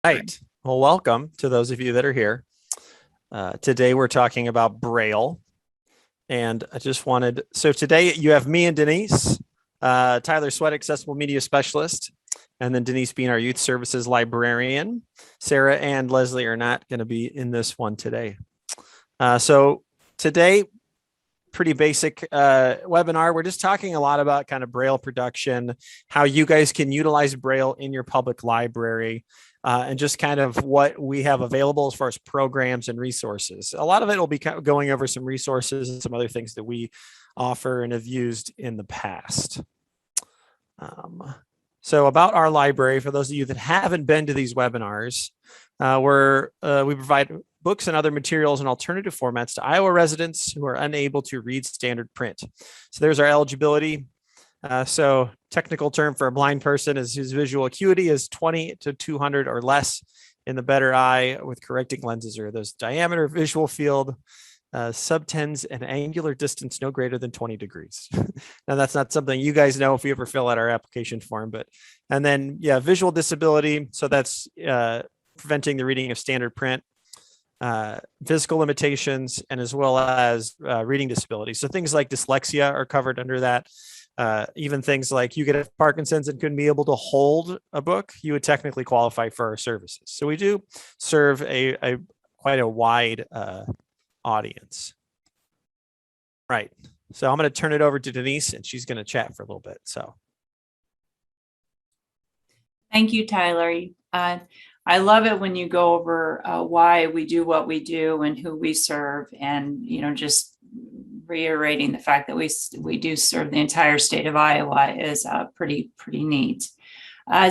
Right. Well, welcome to those of you that are here. Today we're talking about Braille. And I just wanted, so today you have me and Denise, Tyler Sweat, Accessible Media Specialist, and then Denise being our Youth Services Librarian. Sarah and Leslie are not going to be in this one today. So today, pretty basic webinar. We're just talking a lot about kind of Braille production, how you guys can utilize Braille in your public library. And just kind of what we have available as far as programs and resources. A lot of it will be going over some resources and some other things that we offer and have used in the past. So about our library, for those of you that haven't been to these webinars, we provide books and other materials in alternative formats to Iowa residents who are unable to read standard print. So there's our eligibility. So technical term for a blind person is whose visual acuity is 20 to 200 or less in the better eye with correcting lenses, or those diameter visual field subtends an angular distance no greater than 20 degrees. Now that's not something you guys know if you ever fill out our application form, and then visual disability. So that's preventing the reading of standard print. Physical limitations, and as well as reading disabilities. So things like dyslexia are covered under that. Even things like you could have Parkinson's and couldn't be able to hold a book, you would technically qualify for our services. So we do serve quite a wide audience. Right. So I'm going to turn it over to Denise, and she's going to chat for a little bit. So. Thank you, Tyler. I love it when you go over why we do what we do and who we serve, and just reiterating the fact that we do serve the entire state of Iowa is pretty neat.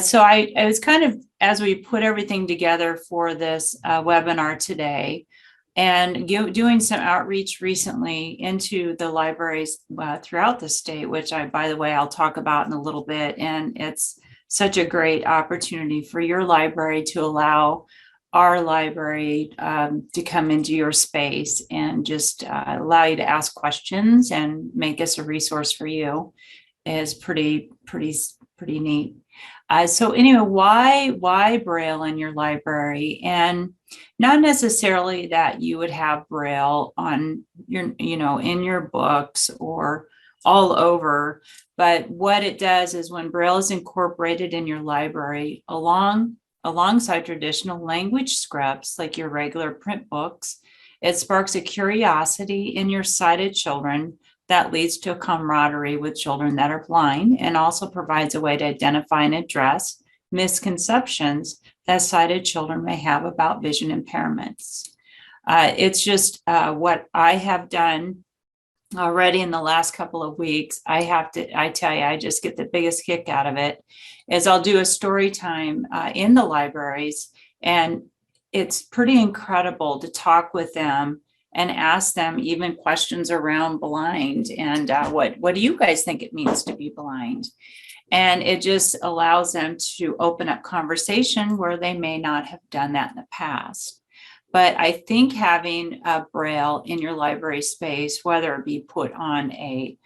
So it was kind of, as we put everything together for this webinar today, and doing some outreach recently into the libraries throughout the state, which by the way, I'll talk about in a little bit. And it's such a great opportunity for your library to allow our library to come into your space and just allow you to ask questions and make us a resource for you is pretty neat. So anyway, why Braille in your library? And not necessarily that you would have Braille on your, in your books or all over, but what it does is when Braille is incorporated in your library alongside traditional language scripts like your regular print books, it sparks a curiosity in your sighted children that leads to a camaraderie with children that are blind, and also provides a way to identify and address misconceptions that sighted children may have about vision impairments. It's just what I have done already in the last couple of weeks. I tell you, I just get the biggest kick out of it, is I'll do a story time in the libraries, and it's pretty incredible to talk with them and ask them even questions around blind and what do you guys think it means to be blind? And it just allows them to open up conversation where they may not have done that in the past. But I think having a Braille in your library space, whether it be put on a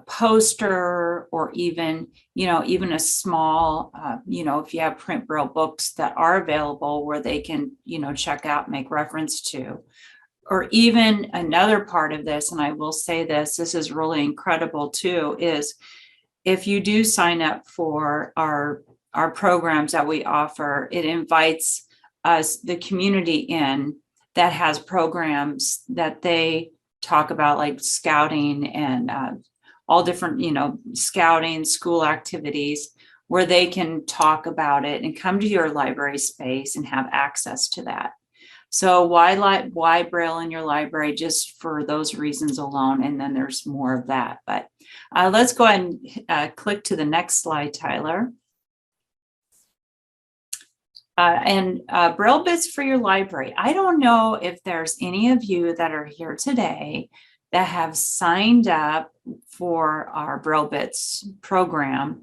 poster, or even a small, if you have print Braille books that are available where they can, check out, make reference to, or even another part of this, and I will say this is really incredible too, is if you do sign up for our programs that we offer, it invites us, the community, in that has programs that they talk about, like scouting and all different, scouting, school activities, where they can talk about it and come to your library space and have access to that. So why Braille in your library? Just for those reasons alone, and then there's more of that. But let's go ahead and click to the next slide, Tyler. And Braille Bits for your library. I don't know if there's any of you that are here today that have signed up for our Braille Bits program.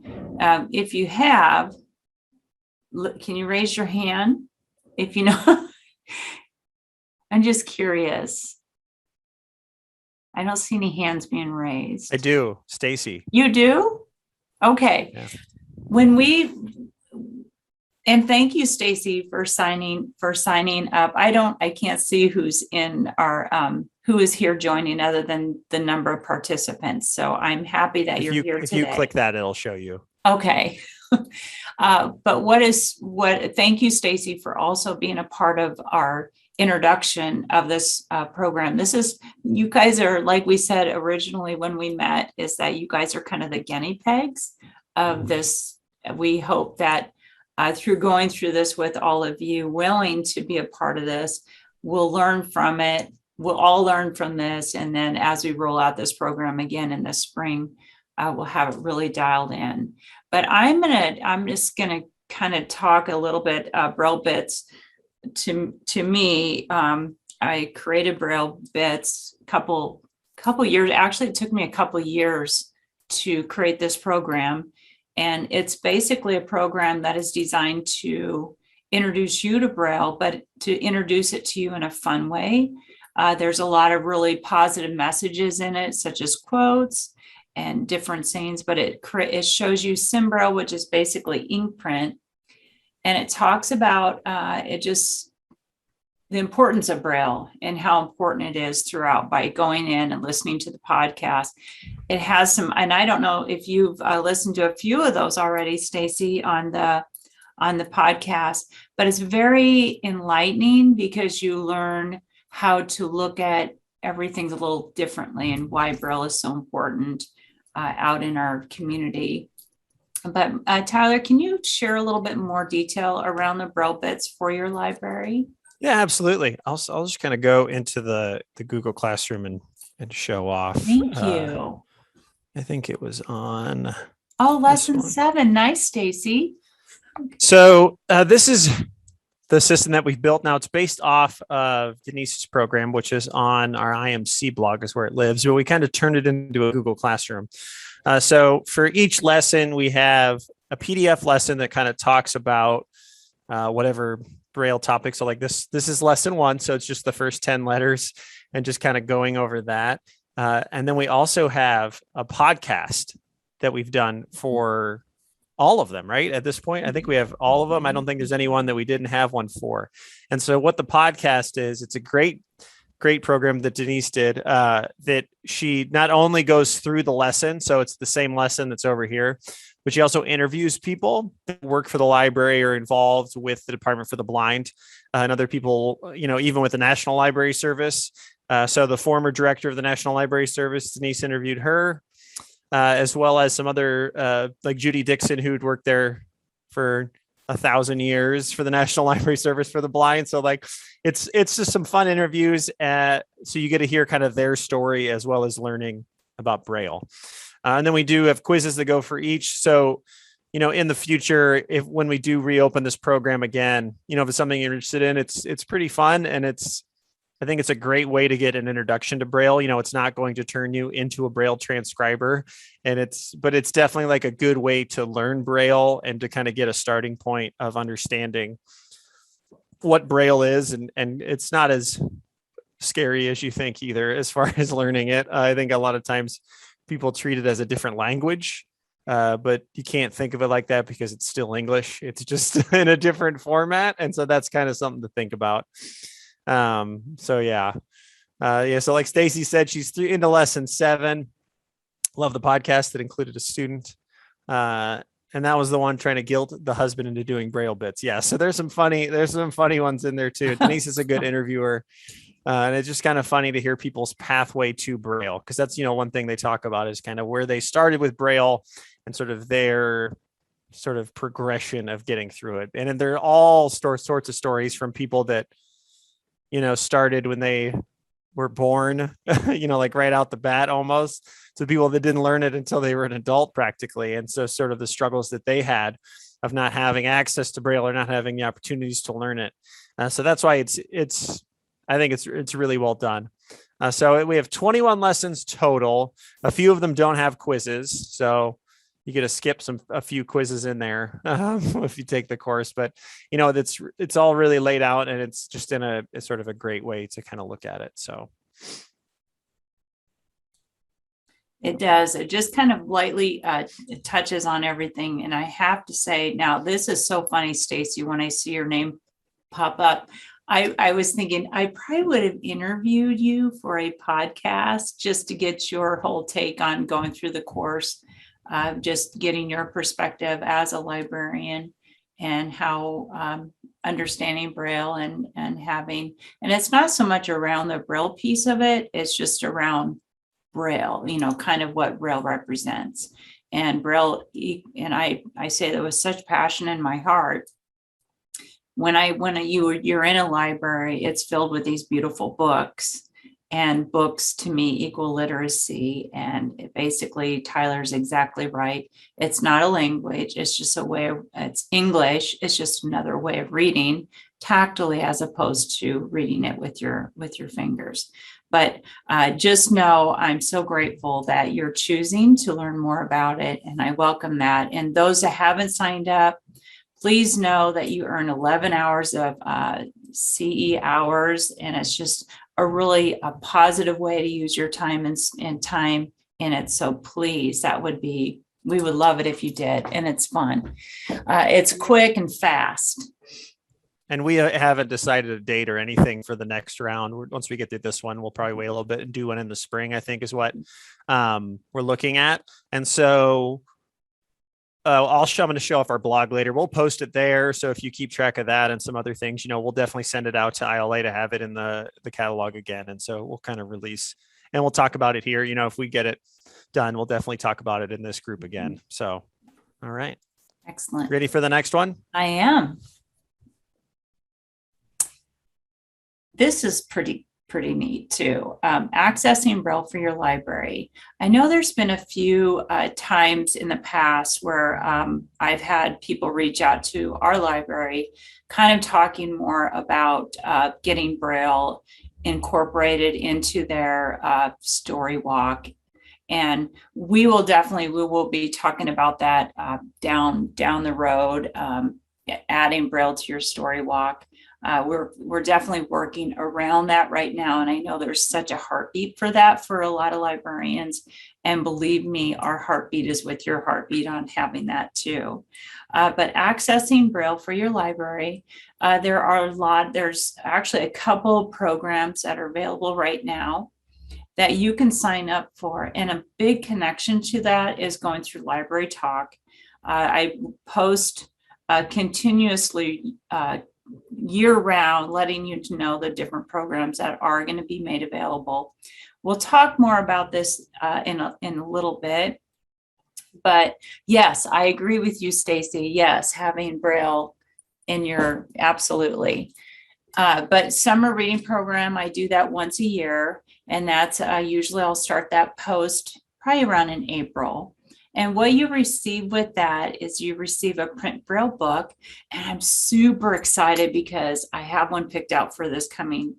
If you have, can you raise your hand? If you know, I'm just curious. I don't see any hands being raised. I do, Stacy. You do? Okay. Yeah. When we And thank you, Stacy, for signing up. I can't see who's in our who is here joining other than the number of participants. So I'm happy that you're here if today. you click that, it'll show you. Okay. But thank you, Stacy, for also being a part of our introduction of this program. You guys are, like we said originally when we met, is that you guys are kind of the guinea pigs of this. We hope that through going through this with all of you willing to be a part of this, we'll learn from it. We'll all learn from this. And then as we roll out this program again in the spring, we'll have it really dialed in. But I'm just gonna kind of talk a little bit Braille Bits. To me, I created Braille Bits a couple years. Actually, it took me a couple years to create this program. And it's basically a program that is designed to introduce you to Braille, but to introduce it to you in a fun way. There's a lot of really positive messages in it, such as quotes and different sayings, but it shows you SimBraille, which is basically ink print. And it talks about the importance of Braille and how important it is throughout by going in and listening to the podcast. It has some, and I don't know if you've listened to a few of those already, Stacy, on the podcast, but it's very enlightening because you learn how to look at everything a little differently and why Braille is so important out in our community. But Tyler, can you share a little bit more detail around the Braille Bits for your library? Yeah, absolutely. I'll just kind of go into the Google Classroom and show off. Thank you. I think it was on. Oh, lesson 7. Nice, Stacy. So this is the system that we've built. Now it's based off of Denise's program, which is on our IMC blog is where it lives, but we kind of turned it into a Google Classroom. So for each lesson, we have a PDF lesson that kind of talks about whatever Braille topic. So like this is lesson 1. So it's just the first 10 letters and just kind of going over that. And then we also have a podcast that we've done for all of them, right? At this point, I think we have all of them. I don't think there's anyone that we didn't have one for. And so what the podcast is, it's a great program that Denise did, that she not only goes through the lesson, so it's the same lesson that's over here, but she also interviews people that work for the library or involved with the Department for the Blind and other people, even with the National Library Service. So the former director of the National Library Service, Denise interviewed her, as well as some other, like Judy Dixon, who'd worked there for 1,000 years for the National Library Service for the Blind. So like, it's just some fun interviews. So you get to hear kind of their story as well as learning about Braille. And then we do have quizzes that go for each. So, in the future, when we do reopen this program again, if it's something you're interested in, it's pretty fun. And I think it's a great way to get an introduction to Braille. It's not going to turn you into a Braille transcriber, but it's definitely like a good way to learn Braille and to kind of get a starting point of understanding what Braille is. And it's not as scary as you think either, as far as learning it. I think a lot of times people treat it as a different language, but you can't think of it like that because it's still English. It's just in a different format. And so that's kind of something to think about. So like Stacy said, she's into lesson 7. Love the podcast that included a student. And that was the one trying to guilt the husband into doing Braille Bits. Yeah. So there's some funny ones in there too. Denise is a good interviewer. And it's just kind of funny to hear people's pathway to Braille, because that's, one thing they talk about is kind of where they started with Braille and sort of their sort of progression of getting through it. And they're all sorts of stories from people that, started when they were born, like right out the bat almost, to people that didn't learn it until they were an adult practically. And so sort of the struggles that they had of not having access to Braille or not having the opportunities to learn it. So that's why I think it's really well done. So we have 21 lessons total. A few of them don't have quizzes, so you get to skip a few quizzes in there if you take the course. But it's all really laid out, and it's just in a sort of a great way to kind of look at it. So It does. It just kind of lightly it touches on everything. And I have to say, now this is so funny, Stacy, when I see your name pop up. I was thinking I probably would have interviewed you for a podcast just to get your whole take on going through the course, just getting your perspective as a librarian and how understanding Braille and having, and it's not so much around the Braille piece of it, it's just around Braille, kind of what Braille represents. And Braille, and I say that with such passion in my heart. When you're in a library, it's filled with these beautiful books, and books to me equal literacy. And basically, Tyler's exactly right. It's not a language. It's just it's English. It's just another way of reading tactily as opposed to reading it with your fingers. But just know I'm so grateful that you're choosing to learn more about it, and I welcome that. And those that haven't signed up, please know that you earn 11 hours of CE hours, and it's just a positive way to use your time and time in it. So please, we would love it if you did, and it's fun. It's quick and fast. And we haven't decided a date or anything for the next round. Once we get through this one, we'll probably wait a little bit and do one in the spring, I think is what we're looking at. And so I'm going to show off our blog later. We'll post it there. So if you keep track of that and some other things, we'll definitely send it out to ILA to have it in the catalog again. And so we'll kind of release and we'll talk about it here. If we get it done, we'll definitely talk about it in this group again. So, all right. Excellent. Ready for the next one? I am. This is pretty neat too. Accessing Braille for your library. I know there's been a few times in the past where I've had people reach out to our library, kind of talking more about getting Braille incorporated into their story walk. And we will be talking about that down the road, adding Braille to your story walk. We're definitely working around that right now. And I know there's such a heartbeat for that for a lot of librarians. And believe me, our heartbeat is with your heartbeat on having that too. But accessing Braille for your library, there's actually a couple of programs that are available right now that you can sign up for. And a big connection to that is going through Library Talk. I post continuously year round, letting you to know the different programs that are going to be made available. We'll talk more about this in a little bit. But yes, I agree with you, Stacy. Yes, having Braille in your, absolutely. But summer reading program, I do that once a year. And that's usually I'll start that post probably around in April. And what you receive with that is you receive a print Braille book. And I'm super excited because I have one picked out for this coming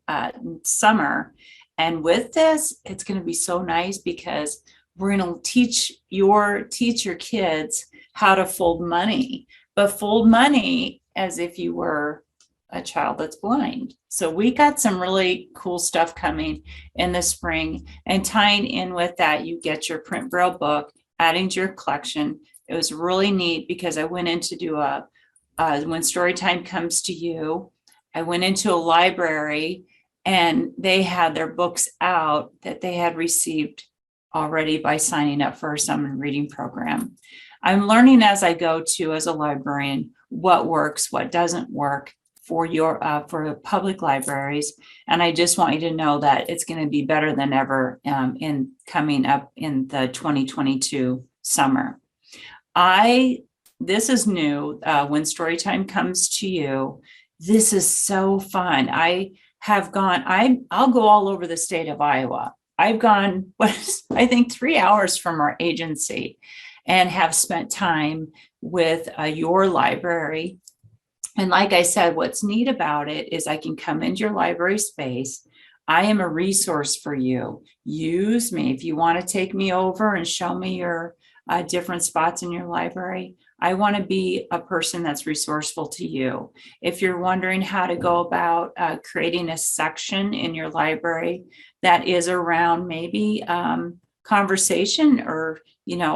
summer. And with this, it's going to be so nice because we're going to teach your kids how to fold money, but fold money as if you were a child that's blind. So we got some really cool stuff coming in the spring, and tying in with that, you get your print Braille book, adding to your collection. It was really neat because I went in to do when story time comes to you, I went into a library and they had their books out that they had received already by signing up for a summer reading program. I'm learning as I go to as a librarian, what works, what doesn't work for for public libraries. And I just want you to know that it's going to be better than ever in coming up in the 2022 summer. This is new. When story time comes to you, this is so fun. I'll go all over the state of Iowa. I've gone, I think 3 hours from our agency, and have spent time with your library. And like I said, what's neat about it is I can come into your library space. I am a resource for you. Use me. If you want to take me over and show me your different spots in your library, I want to be a person that's resourceful to you. If you're wondering how to go about creating a section in your library that is around maybe conversation, or,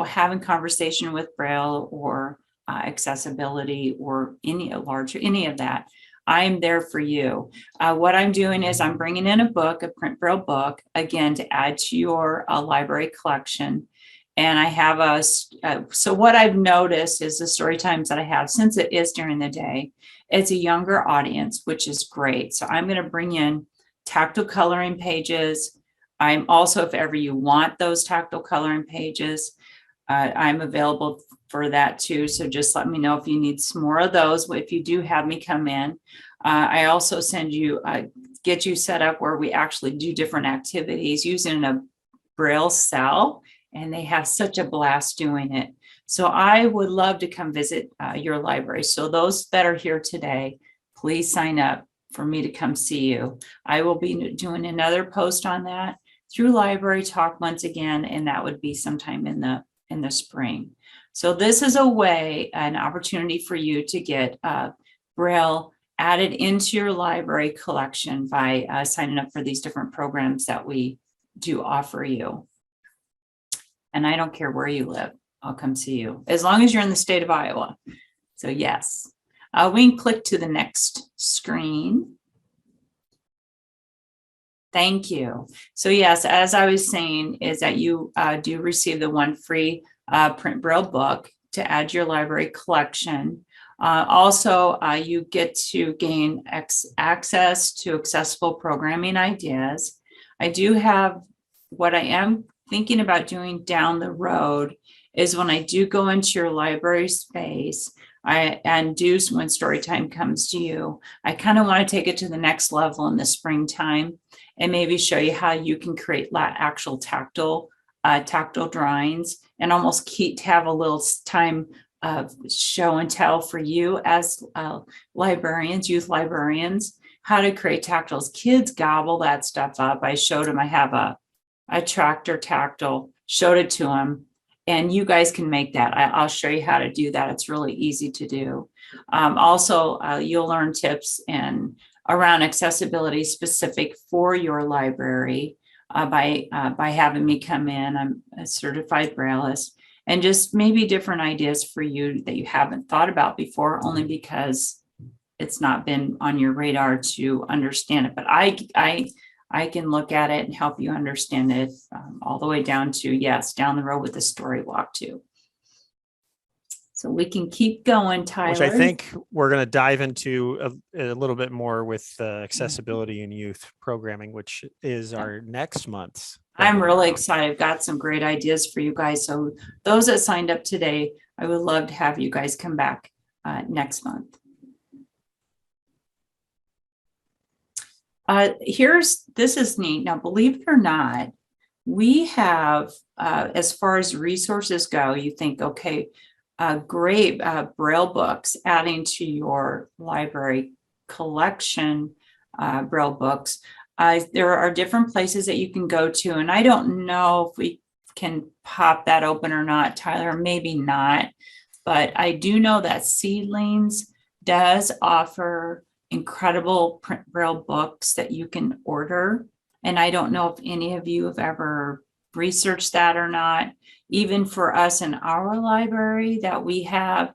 having conversation with Braille or accessibility or any of that, I'm there for you. What I'm doing is I'm bringing in a book, a print Braille book, again, to add to your library collection. And I have so what I've noticed is the story times that I have, since it is during the day, it's a younger audience, which is great. So I'm going to bring in tactile coloring pages. I'm also, if ever you want those tactile coloring pages, I'm available for that too. So just let me know if you need some more of those. If you do have me come in, I also get you set up where we actually do different activities using a Braille cell, and they have such a blast doing it. So I would love to come visit your library. So those that are here today, please sign up for me to come see you. I will be doing another post on that through Library Talk once again, and that would be sometime in the spring. So this is an opportunity for you to get Braille added into your library collection by signing up for these different programs that we do offer you. And I don't care where you live, I'll come see you, as long as you're in the state of Iowa. So yes, we can click to the next screen. Thank you. So yes, as I was saying, is that you do receive the one free print Braille book to add your library collection. Also, you get to gain access to accessible programming ideas. I do have, what I am thinking about doing down the road is when I do go into your library space, when story time comes to you, I kind of want to take it to the next level in the springtime and maybe show you how you can create actual tactile drawings, and almost have a little time of show and tell for you as librarians, youth librarians, how to create tactiles. Kids gobble that stuff up. I showed them, I have a tractor tactile, showed it to them, and you guys can make that. I'll show you how to do that. It's really easy to do. Also, you'll learn tips and around accessibility specific for your library by having me come in. I'm a certified Brailleist, and just maybe different ideas for you that you haven't thought about before, only because it's not been on your radar to understand it. But I can look at it and help you understand it all the way down to, yes, down the road with the story walk too. So we can keep going, Tyler. Which I think we're going to dive into a little bit more with accessibility and youth programming, which is our next month's. I'm really excited. I've got some great ideas for you guys. So those that signed up today, I would love to have you guys come back next month. This is neat. Now, believe it or not, we have, as far as resources go, you think, okay, great Braille books, adding to your library collection, Braille books. There are different places that you can go to, and I don't know if we can pop that open or not, Tyler, maybe not, but I do know that Seedlings does offer incredible print Braille books that you can order. And I don't know if any of you have ever researched that or not. Even for us in our library that we have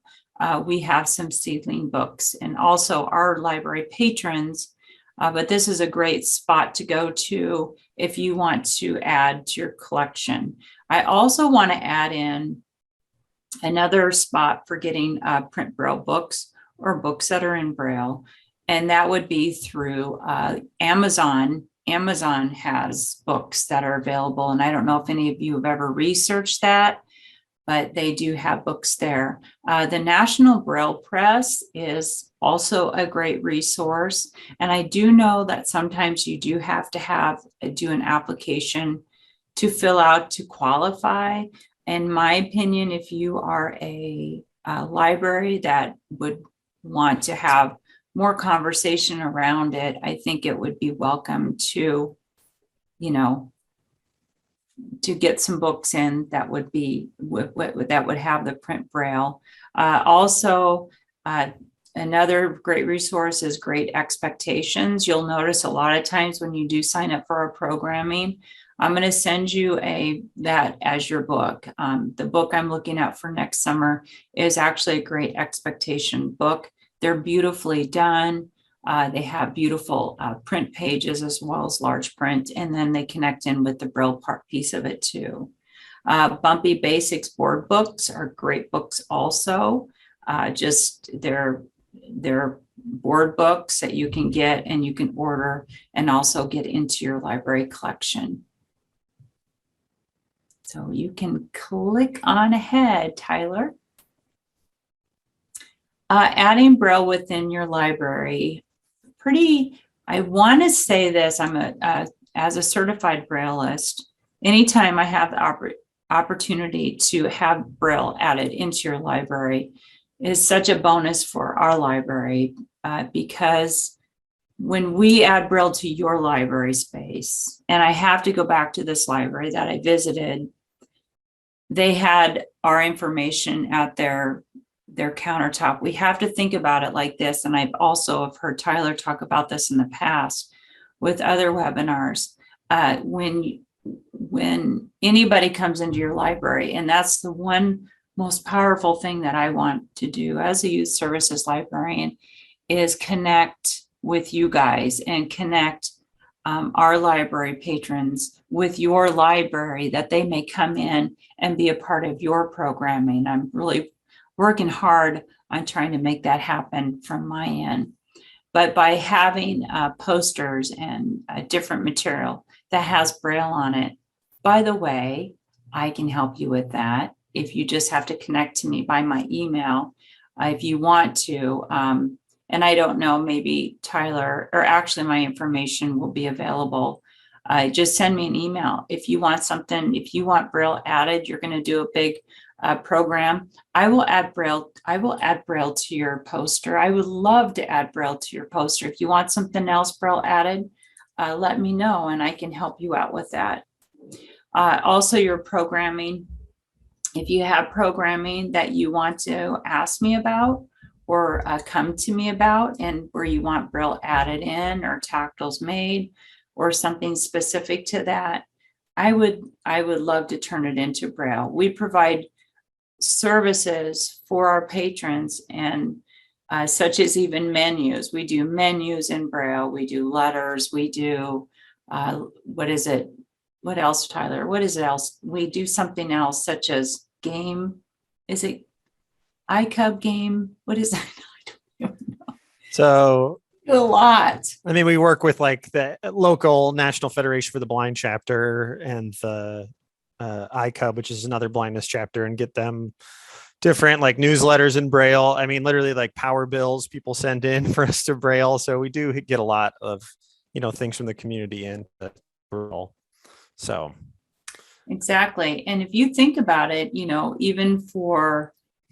some Seedling books, and also our library patrons. But this is a great spot to go to if you want to add to your collection. I also want to add in another spot for getting print Braille books or books that are in Braille. And that would be through Amazon. Amazon has books that are available. And I don't know if any of you have ever researched that, but they do have books there. The National Braille Press is also a great resource. And I do know that sometimes you do have to do an application to fill out to qualify. In my opinion, if you are a library that would want to have more conversation around it, I think it would be welcome to, to get some books in that would have the print Braille. Also, another great resource is Great Expectations. You'll notice a lot of times when you do sign up for our programming, I'm going to send you that as your book. The book I'm looking at for next summer is actually a Great Expectation book. They're beautifully done. They have beautiful print pages as well as large print, and then they connect in with the Braille part piece of it too. Bumpy Basics board books are great books also. Just they're board books that you can get and you can order and also get into your library collection. So you can click on ahead, Tyler. Adding Braille within your library. I want to say this, as a certified Brailleist, anytime I have the opportunity to have Braille added into your library is such a bonus for our library, because when we add Braille to your library space, and I have to go back to this library that I visited, they had our information at their countertop. We have to think about it like this. And I've also have heard Tyler talk about this in the past with other webinars. When anybody comes into your library, and that's the one most powerful thing that I want to do as a youth services librarian, is connect with you guys and connect our library patrons with your library, that they may come in and be a part of your programming. I'm really working hard on trying to make that happen from my end. But by having posters and different material that has Braille on it, by the way, I can help you with that. If you just have to connect to me by my email, if you want to, and I don't know, maybe Tyler, or actually my information will be available. Just send me an email. If you want something, if you want Braille added, you're going to do a big program, I will add Braille to your poster. I would love to add Braille to your poster. If you want something else Braille added, let me know and I can help you out with that. Also, your programming. If you have programming that you want to ask me about or come to me about, and where you want Braille added in or tactiles made or something specific to that, I would love to turn it into Braille. We provide services for our patrons, and such as even menus. We do menus in Braille. We do letters. We do what is it? What else, Tyler? What is it else? We do something else such as game. Is it iCub game? What is that? I don't even know. So a lot. I mean, we work with like the local National Federation for the Blind chapter and the iCub, which is another blindness chapter, and get them different like newsletters in Braille. I mean, literally like power bills people send in for us to Braille. So we do get a lot of, things from the community in Braille. So. Exactly. And if you think about it, even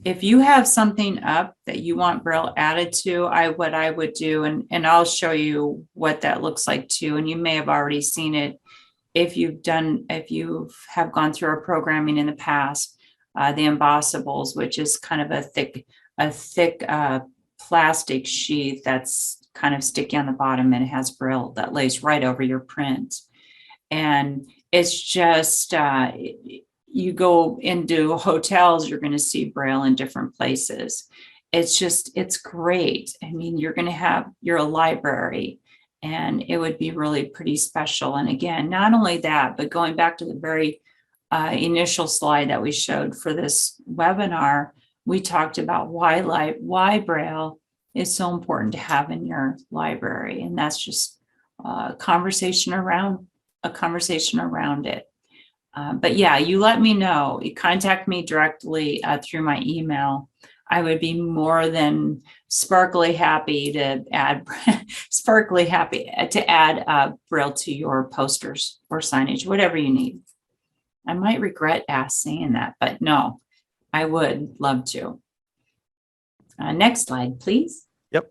if you have something up that you want Braille added to, what I would do, and I'll show you what that looks like too. And you may have already seen it if you have gone through our programming in the past, the Embossables, which is kind of a thick plastic sheath that's kind of sticky on the bottom, and it has Braille that lays right over your print. And it's just, you go into hotels, you're going to see Braille in different places. It's great. I mean, you're a library, and it would be really pretty special. And again, not only that, but going back to the very initial slide that we showed for this webinar, we talked about why Braille is so important to have in your library. And that's just a conversation around it. But yeah, you let me know. You contact me directly through my email. I would be more than sparkly happy to add Braille to your posters or signage, whatever you need. I might regret saying that, but no, I would love to. Next slide, please. Yep.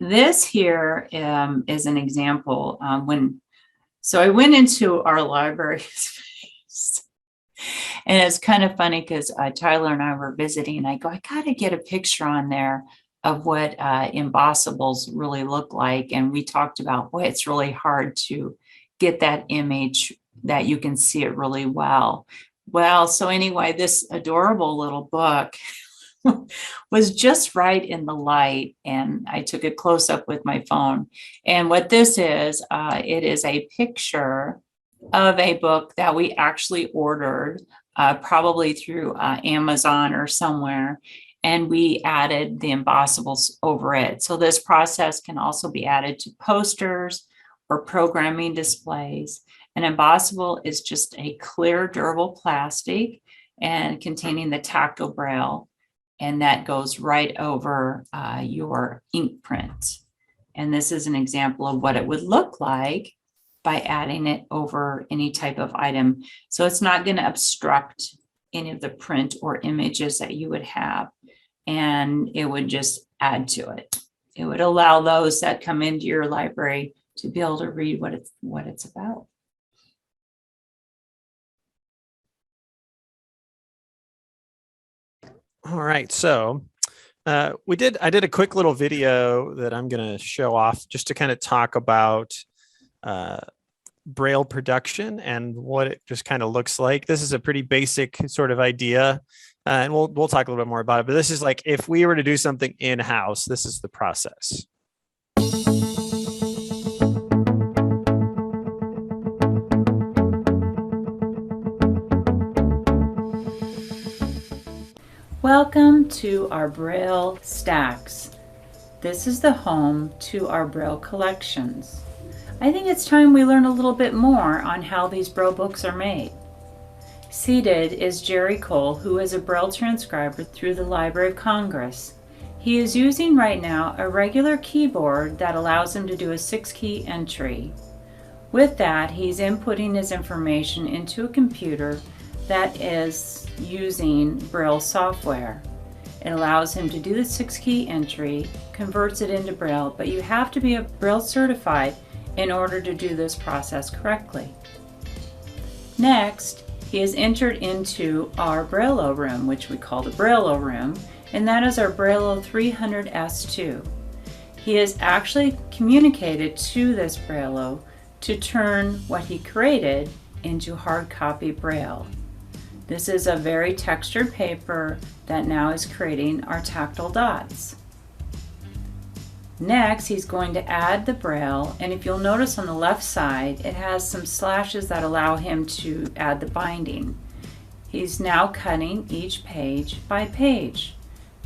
This here is an example. So I went into our library space, and it's kind of funny because Tyler and I were visiting, and I go, I got to get a picture on there of what Embossables really look like. And we talked about, boy, it's really hard to get that image that you can see it really well. Well, so anyway, this adorable little book was just right in the light, and I took a close up with my phone. And what this is, it is a picture of a book that we actually ordered, probably through Amazon or somewhere, and we added the embossables over it. So this process can also be added to posters or programming displays. An embossable is just a clear, durable plastic and containing the tactile braille, and that goes right over your ink print. And this is an example of what it would look like by adding it over any type of item. So it's not going to obstruct any of the print or images that you would have, and it would just add to it. It would allow those that come into your library to be able to read what it's about. All right, so I did a quick little video that I'm going to show off just to kind of talk about Braille production and what it just kind of looks like. This is a pretty basic sort of idea, and we'll talk a little bit more about it. But this is like if we were to do something in-house, this is the process. Welcome to our Braille stacks. This is the home to our Braille collections. I think it's time we learn a little bit more on how these Braille books are made. Seated is Jerry Cole, who is a Braille transcriber through the Library of Congress. He is using right now a regular keyboard that allows him to do a 6-key entry. With that, he's inputting his information into a computer that is using Braille software. It allows him to do the 6-key entry, converts it into Braille, but you have to be a Braille certified in order to do this process correctly. Next, he is entered into our Braille room, which we call the Braille room, and that is our Braille 300S2. He has actually communicated to this Braille to turn what he created into hard copy Braille. This is a very textured paper that now is creating our tactile dots. Next, he's going to add the Braille, and if you'll notice on the left side, it has some slashes that allow him to add the binding. He's now cutting each page by page.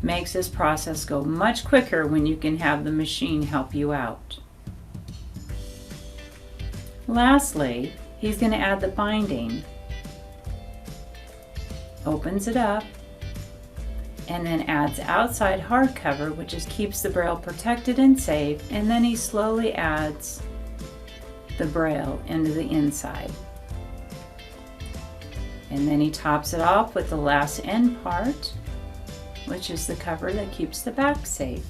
Makes this process go much quicker when you can have the machine help you out. Lastly, he's going to add the binding. Opens it up, and then adds outside hardcover, which just keeps the Braille protected and safe, and then he slowly adds the Braille into the inside. And then he tops it off with the last end part, which is the cover that keeps the back safe.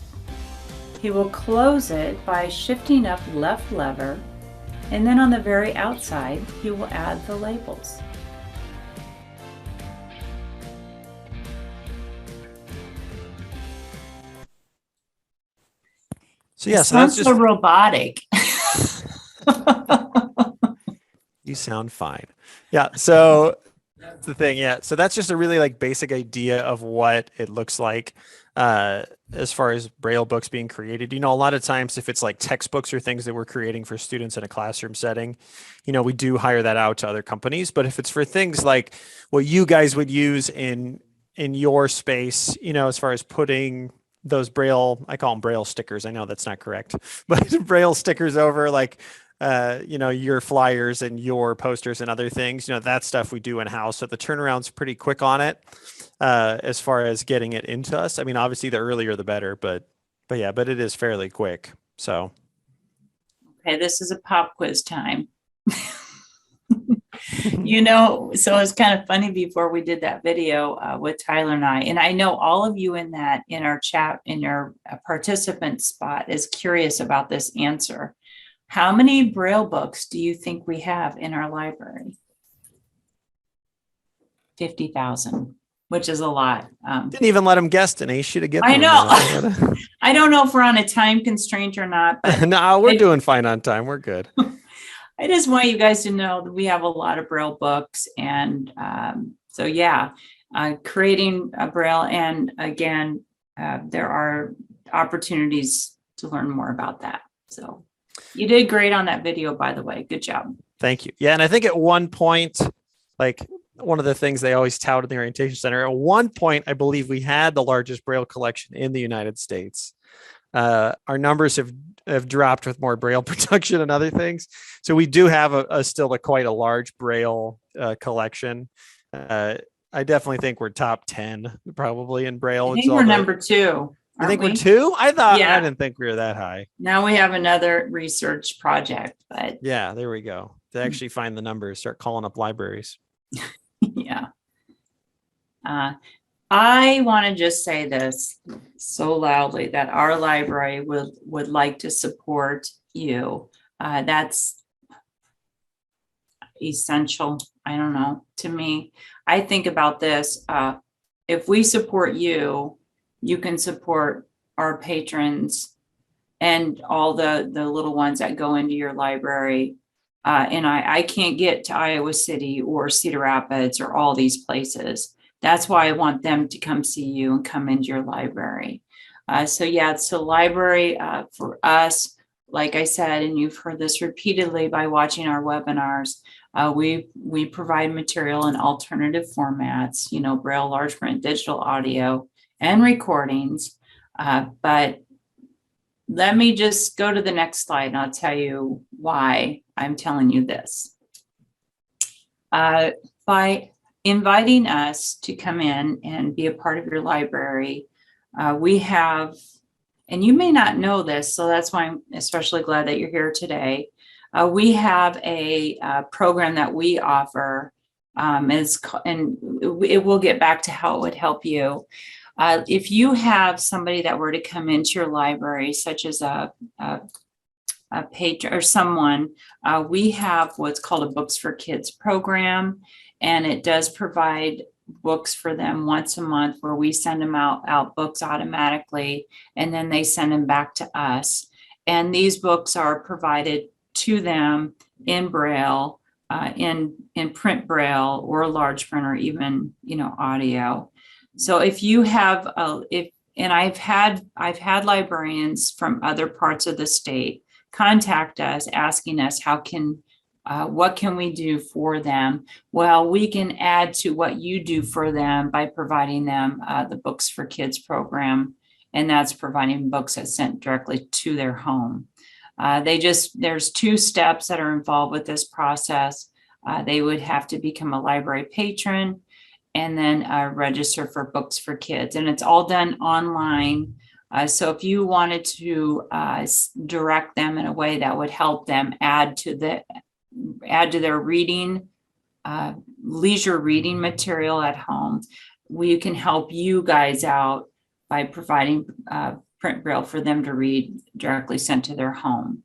He will close it by shifting up left lever, and then on the very outside, he will add the labels. So yeah, so sounds that's just so robotic. You sound fine. Yeah. So that's the thing. Yeah. So that's just a really like basic idea of what it looks like as far as Braille books being created. You know, a lot of times if it's like textbooks or things that we're creating for students in a classroom setting, you know, we do hire that out to other companies. But if it's for things like what you guys would use in your space, you know, as far as putting those Braille, I call them Braille stickers. I know that's not correct, but Braille stickers over like, you know, your flyers and your posters and other things, you know, that stuff we do in house. So the turnaround's pretty quick on it as far as getting it into us. I mean, obviously the earlier the better, but yeah, but it is fairly quick. So. Okay, this is a pop quiz time. You know, so it's kind of funny before we did that video with Tyler and I know all of you in our chat, in your participant spot is curious about this answer. How many Braille books do you think we have in our library? 50,000. which is a lot. Didn't even let him guess, Denise. Should have given I him know. that. I don't know if we're on a time constraint or not, but No, we're doing fine on time. We're good. I just want you guys to know that we have a lot of Braille books. And so, yeah, creating a Braille. And again, there are opportunities to learn more about that. So you did great on that video, by the way. Good job. Thank you. Yeah. And I think at one point, like one of the things they always tout in the orientation center, at one point, I believe we had the largest Braille collection in the United States. Our numbers have dropped with more Braille production and other things. So we do have still quite a large Braille collection. I definitely think we're top 10 probably in Braille. I think we're number 2. You think we're 2? I Yeah. didn't think we were that high. Now we have another research project, but yeah, there we go. To actually find the numbers, start calling up libraries. yeah. I want to just say this so loudly that our library would like to support you. That's essential. I don't know. To me, I think about this. If we support you, you can support our patrons and all the little ones that go into your library. And I can't get to Iowa City or Cedar Rapids or all these places. That's why I want them to come see you and come into your library. So yeah, it's a library for us. Like I said, and you've heard this repeatedly by watching our webinars, we provide material in alternative formats, Braille, large print, digital audio, and recordings. But let me just go to the next slide and I'll tell you why I'm telling you this. By inviting us to come in and be a part of your library, we have, and you may not know this, so that's why I'm especially glad that you're here today. We have a program that we offer, and it will get back to how it would help you. If you have somebody that were to come into your library, such as a patron or someone, we have what's called a Books for Kids program, and it does provide books for them once a month where we send them out books automatically, and then they send them back to us. And these books are provided to them in Braille, in print Braille or large print or even, audio. So if you have, and I've had librarians from other parts of the state contact us asking us what can we do for them? Well, we can add to what you do for them by providing them the Books for Kids program, and that's providing books that's sent directly to their home. There's 2 steps that are involved with this process. They would have to become a library patron and then register for Books for Kids, and it's all done online. So if you wanted to direct them in a way that would help them add to their reading, leisure reading material at home, we can help you guys out by providing print Braille for them to read directly sent to their home.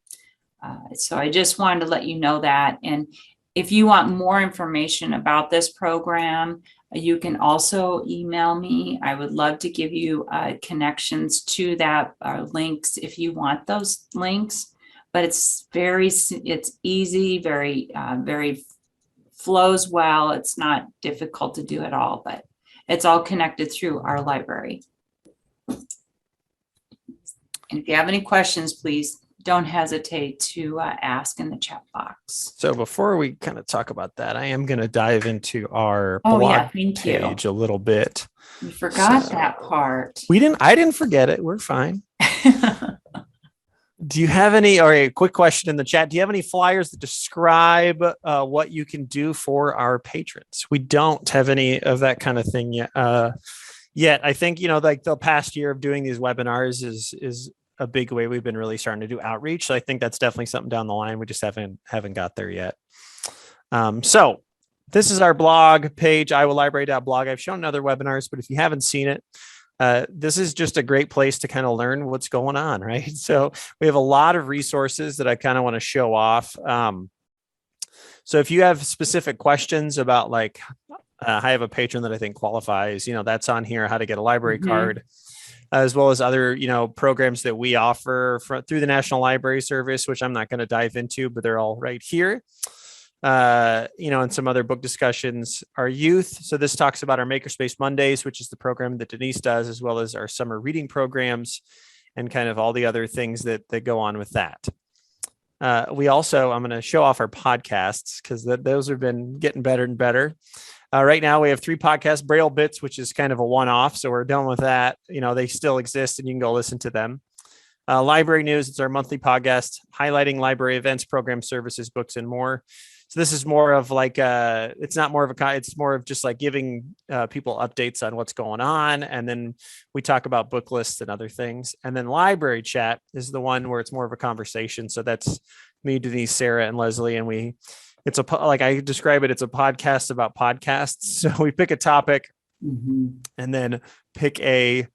So I just wanted to let you know that. And if you want more information about this program, you can also email me. I would love to give you connections to that links if you want those links. But it's easy, very flows well. It's not difficult to do at all, but it's all connected through our library. And if you have any questions, please don't hesitate to ask in the chat box. So before we kind of talk about that, I am going to dive into our blog page a little bit. You forgot that part. I didn't forget it. We're fine. Do you have a quick question in the chat? Do you have any flyers that describe what you can do for our patrons? We don't have any of that kind of thing yet. I think, like the past year of doing these webinars is a big way we've been really starting to do outreach. So I think that's definitely something down the line. We just haven't got there yet. So this is our blog page, iowalibrary.blog. I've shown other webinars, but if you haven't seen it, this is just a great place to kind of learn what's going on, right? So we have a lot of resources that I kind of want to show off. So if you have specific questions about like I have a patron that I think qualifies, that's on here, how to get a library Mhm. card, as well as other, programs that we offer through the National Library Service, which I'm not going to dive into, but they're all right here. And some other book discussions, our youth. So this talks about our Makerspace Mondays, which is the program that Denise does, as well as our summer reading programs and kind of all the other things that go on with that. I'm going to show off our podcasts because those have been getting better and better. Right now we have 3 podcasts, Braille Bits, which is kind of a one-off. So we're done with that. They still exist and you can go listen to them. Library News, it's our monthly podcast highlighting library events, programs, services, books, and more. So this is more of like, it's not more of it's more of just like giving people updates on what's going on. And then we talk about book lists and other things. And then Library Chat is the one where it's more of a conversation. So that's me, Denise, Sarah, and Leslie. And like I describe it, it's a podcast about podcasts. So we pick a topic and then pick a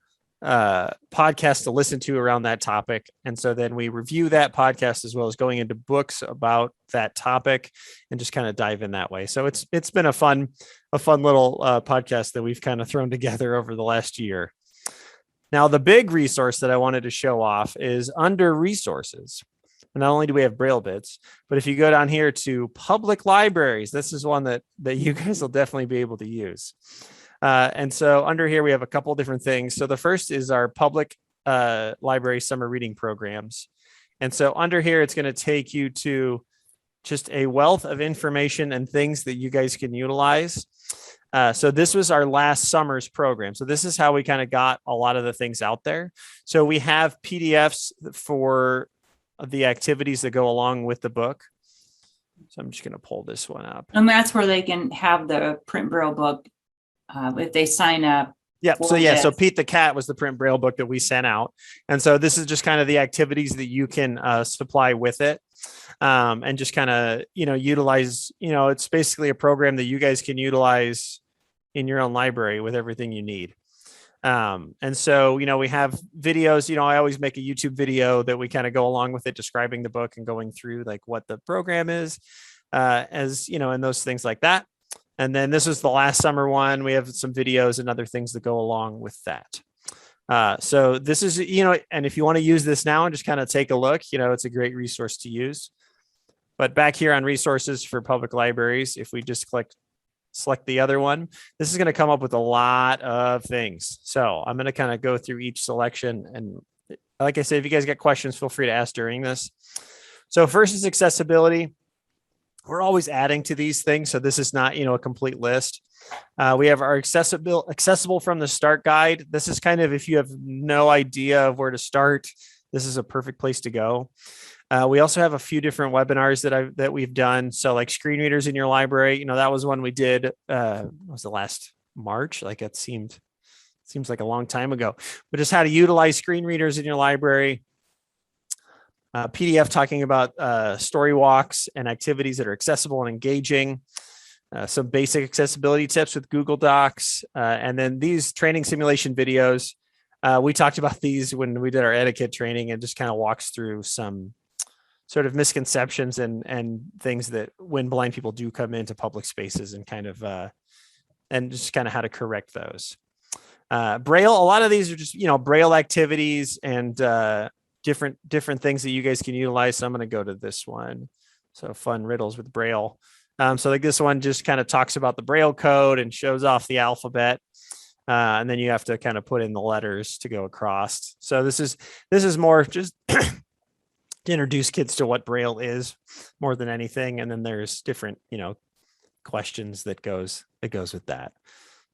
podcast to listen to around that topic. And so then we review that podcast as well as going into books about that topic and just kind of dive in that way. So it's been a fun little podcast that we've kind of thrown together over the last year. Now, the big resource that I wanted to show off is under resources. Not only do we have Braille Bits, but if you go down here to public libraries, this is one that you guys will definitely be able to use. And so under here, we have a couple of different things. So the first is our public library summer reading programs. And so under here, it's going to take you to just a wealth of information and things that you guys can utilize. So this was our last summer's program. So this is how we kind of got a lot of the things out there. So we have PDFs for the activities that go along with the book. So I'm just going to pull this one up. And that's where they can have the print Braille book if they sign up. Yeah. So Pete the Cat was the print Braille book that we sent out. And so this is just kind of the activities that you can supply with it. And just kind of, utilize, it's basically a program that you guys can utilize in your own library with everything you need. And so, we have videos, I always make a YouTube video that we kind of go along with it, describing the book and going through like what the program is, and those things like that. And then this is the last summer one. We have some videos and other things that go along with that. So this is, and if you want to use this now and just kind of take a look, it's a great resource to use. But back here on resources for public libraries, if we just select the other one, this is going to come up with a lot of things. So I'm going to kind of go through each selection. And like I said, if you guys get questions, feel free to ask during this. So first is accessibility. We're always adding to these things. So this is not, a complete list. We have our accessible from the start guide. This is kind of, if you have no idea of where to start, this is a perfect place to go. We also have a few different webinars that we've done. So like screen readers in your library, that was one we did, was the last March? Like it seems like a long time ago, but just how to utilize screen readers in your library. PDF talking about story walks and activities that are accessible and engaging. Some basic accessibility tips with Google Docs. And then these training simulation videos. We talked about these when we did our etiquette training and just kind of walks through some sort of misconceptions and things that when blind people do come into public spaces and kind of and just kind of how to correct those. Braille, a lot of these are just, Braille activities and different things that you guys can utilize. So I'm going to go to this one. So fun riddles with Braille. So like this one just kind of talks about the Braille code and shows off the alphabet. And then you have to kind of put in the letters to go across. So this is more just to introduce kids to what Braille is more than anything. And then there's different, questions that goes with that.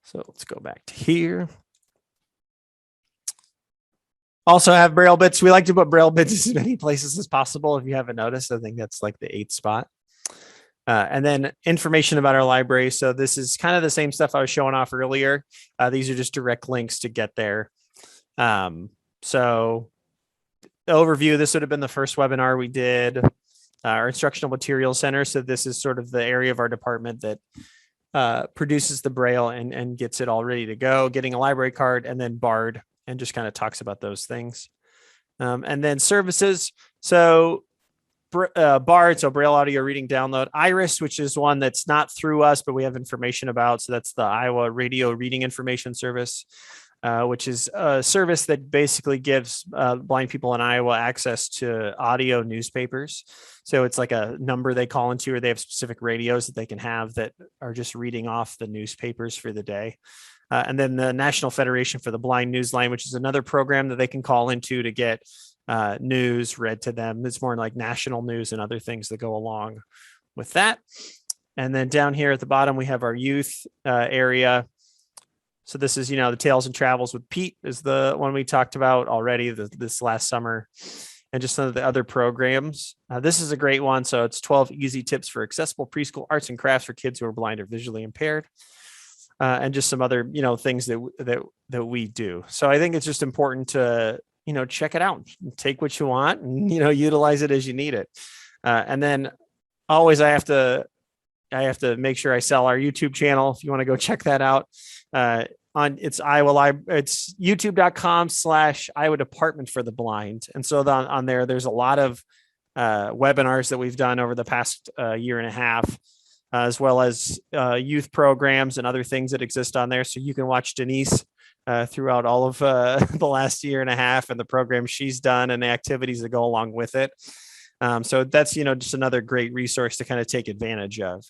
So let's go back to here. Also have Braille Bits. We like to put Braille Bits as many places as possible. If you haven't noticed, I think that's like the 8th spot. And then information about our library. So this is kind of the same stuff I was showing off earlier. These are just direct links to get there. So the overview, this would have been the first webinar we did. Our instructional materials center. So this is sort of the area of our department that produces the Braille and gets it all ready to go, getting a library card, and then BARD, and just kind of talks about those things. And then services. So BARD, so Braille Audio Reading Download, Iris, which is one that's not through us, but we have information about. So that's the Iowa Radio Reading Information Service, which is a service that basically gives blind people in Iowa access to audio newspapers. So it's like a number they call into, or they have specific radios that they can have that are just reading off the newspapers for the day. And then the National Federation for the Blind Newsline, which is another program that they can call into to get news read to them. It's more like national news and other things that go along with that. And then down here at the bottom, we have our youth area. So this is, the Tales and Travels with Pete is the one we talked about already this last summer, and just some of the other programs. This is a great one. So it's 12 easy tips for accessible preschool arts and crafts for kids who are blind or visually impaired. And just some other, things that we do. So I think it's just important to, check it out, take what you want and, utilize it as you need it. And then always I have to make sure I sell our YouTube channel. If you want to go check that out, it's youtube.com/Iowa Department for the Blind. And so on there, there's a lot of webinars that we've done over the past year and a half, as well as youth programs and other things that exist on there. So you can watch Denise throughout all of the last year and a half and the programs she's done and the activities that go along with it. So that's, just another great resource to kind of take advantage of.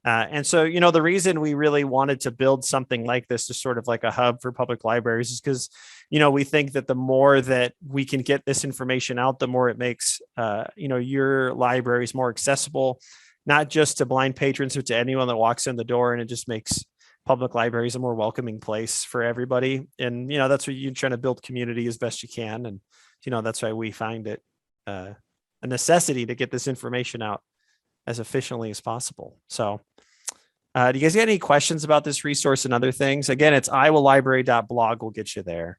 And so, the reason we really wanted to build something like this is sort of like a hub for public libraries is because, we think that the more that we can get this information out, the more it makes, your libraries more accessible, not just to blind patrons, but to anyone that walks in the door. And it just makes public libraries a more welcoming place for everybody. And, that's what you're trying to build community as best you can. And, that's why we find it a necessity to get this information out as efficiently as possible. So do you guys get any questions about this resource and other things? Again, it's iowalibrary.blog will get you there.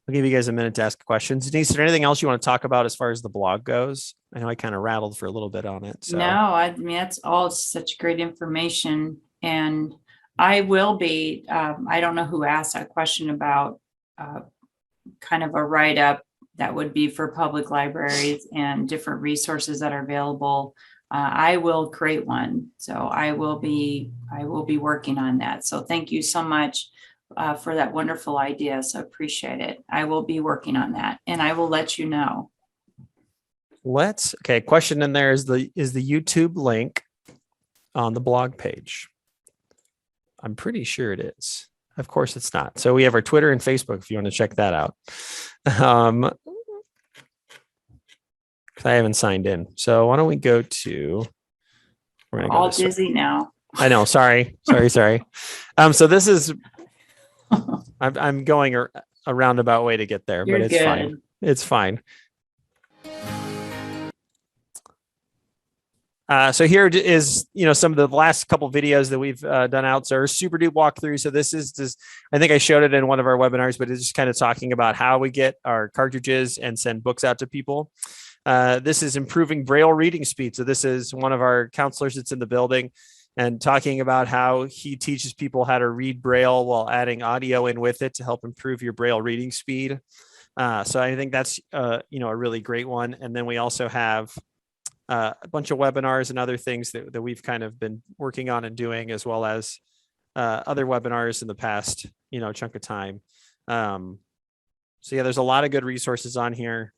I'll give you guys a minute to ask questions. Denise, is there anything else you want to talk about as far as the blog goes? I know I kind of rattled for a little bit on it. So. No, I mean, that's all such great information. And I will be, I don't know who asked that question about kind of a write-up that would be for public libraries and different resources that are available. I will create one. So I will be working on that. So thank you so much for that wonderful idea. So appreciate it. I will be working on that and I will let you know. Okay. Question in there is the YouTube link on the blog page. I'm pretty sure it is. Of course it's not. So we have our Twitter and Facebook if you want to check that out. I haven't signed in. So why don't we go to, we're all dizzy now. I know. Sorry. So this is, I'm going a roundabout way to get there, but it's fine. It's fine. So here is, some of the last couple videos that we've done out. So our Super Dupe walkthrough. So this is just, I think I showed it in one of our webinars, but it's just kind of talking about how we get our cartridges and send books out to people. This is improving Braille reading speed. So this is one of our counselors that's in the building and talking about how he teaches people how to read Braille while adding audio in with it to help improve your Braille reading speed. So I think that's, a really great one. And then we also have a bunch of webinars and other things that we've kind of been working on and doing, as well as other webinars in the past, chunk of time. So yeah, there's a lot of good resources on here.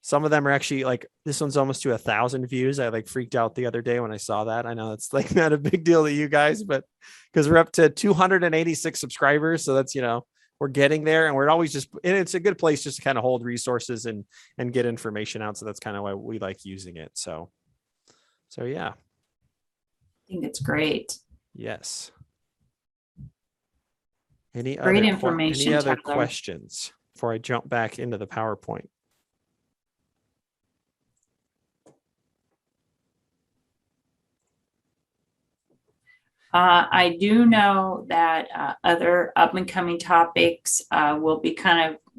Some of them are actually this one's almost to 1,000 views. I freaked out the other day when I saw that. I know it's not a big deal to you guys, but because we're up to 286 subscribers. So that's, we're getting there, and we're always and it's a good place just to kind of hold resources and get information out. So that's kind of why we like using it. So yeah. I think it's great. Yes. Great information. Any other questions before I jump back into the PowerPoint? I do know that other up and coming topics will be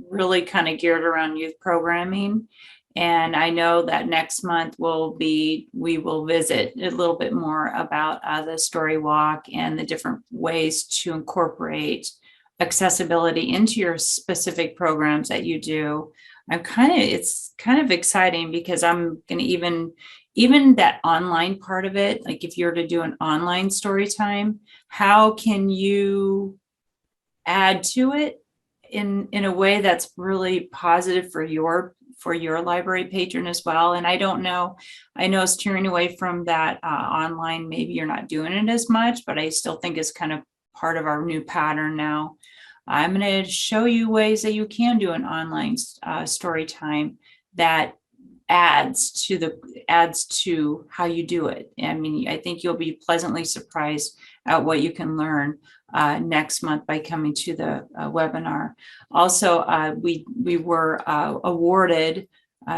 really geared around youth programming. And I know that next month we will visit a little bit more about the story walk and the different ways to incorporate accessibility into your specific programs that you do. it's kind of exciting because I'm going to even that online part of it, like if you're to do an online story time, how can you add to it in a way that's really positive for your library patron as well? And I don't know, I know steering away from that online, maybe you're not doing it as much, but I still think it's kind of part of our new pattern now. I'm going to show you ways that you can do an online story time that adds to how you do it. I mean, I think you'll be pleasantly surprised at what you can learn next month by coming to the webinar. Also, we were awarded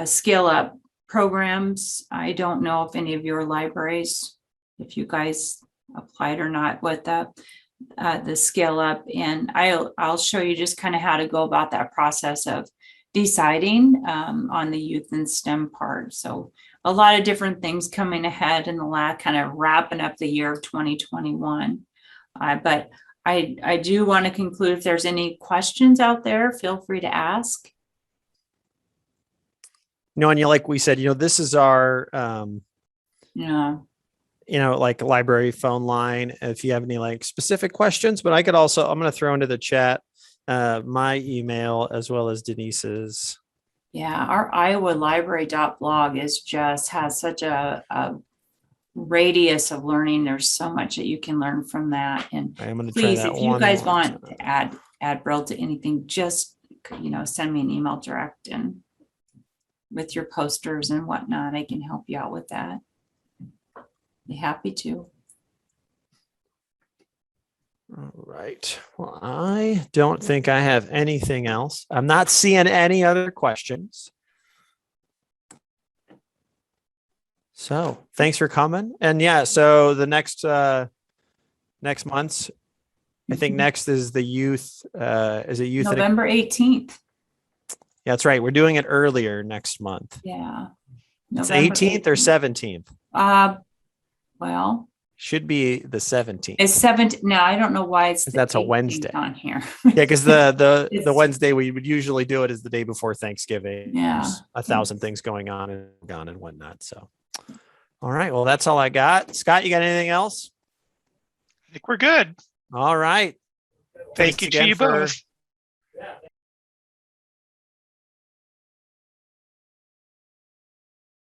Scale Up programs. I don't know if any of your libraries, if you guys applied or not, with the Scale Up, and I'll show you just kind of how to go about that process of deciding on the youth and STEM part. So a lot of different things coming ahead in the kind of wrapping up the year of 2021. But I do want to conclude, if there's any questions out there, feel free to ask. And like we said, this is our, Yeah. Like library phone line, if you have any like specific questions. But I'm going to throw into the chat my email as well as Denise's. Yeah, our Iowa library.blog has such a radius of learning. There's so much that you can learn from that. And I'm going to please, try that if you guys want time. to add Braille to anything, just send me an email direct, and with your posters and whatnot, I can help you out with that. Be happy to. All right. Well, I don't think I have anything else. I'm not seeing any other questions. So thanks for coming. And yeah, so the next month's, I think next is the youth, November 18th. Yeah, that's right. We're doing it earlier next month. Yeah. It's 18th or 17th? Well, should be the 17th. It's 17th. Now I don't know why it's that's a Wednesday on here. Yeah, because the Wednesday we would usually do it is the day before Thanksgiving. Yeah. There's 1,000 things going on and whatnot. So, all right. Well, that's all I got. Scott, you got anything else? I think we're good. All right. Thank you to you both.